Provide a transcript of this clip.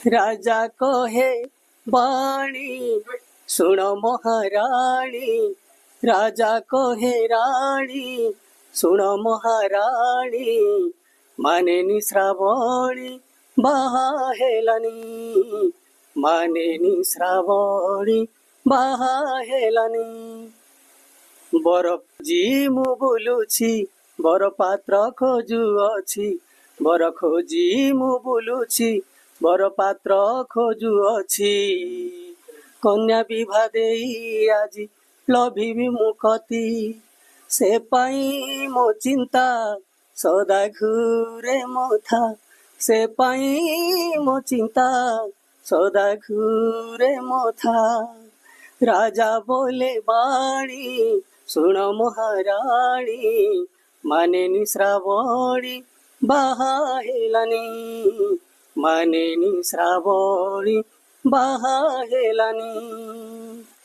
राजा कहे वाणी सुन महाराणी, राजा कहे राणी सुन महाराणी, मानेनी श्रावणी बाहा हेलानी, मानेनी श्रावणी बाहा हेलानी। बर जी मु बुलुछि बर पात्र खोजुअछि, बर खोजी मु बुलुछि बर पात्र खोजुअछि। कन्या विवाह देई आजि लभिबि मु कति, से पाई मो चिंता सदा घूरे मथा, से पाई मो चिंता सदा घूरे मथा। राजा बोले वाणी सुन महाराणी, मानेनी श्रावणी बाहा हेलानी, मानेनी श्रावणी बाहा हेलानी।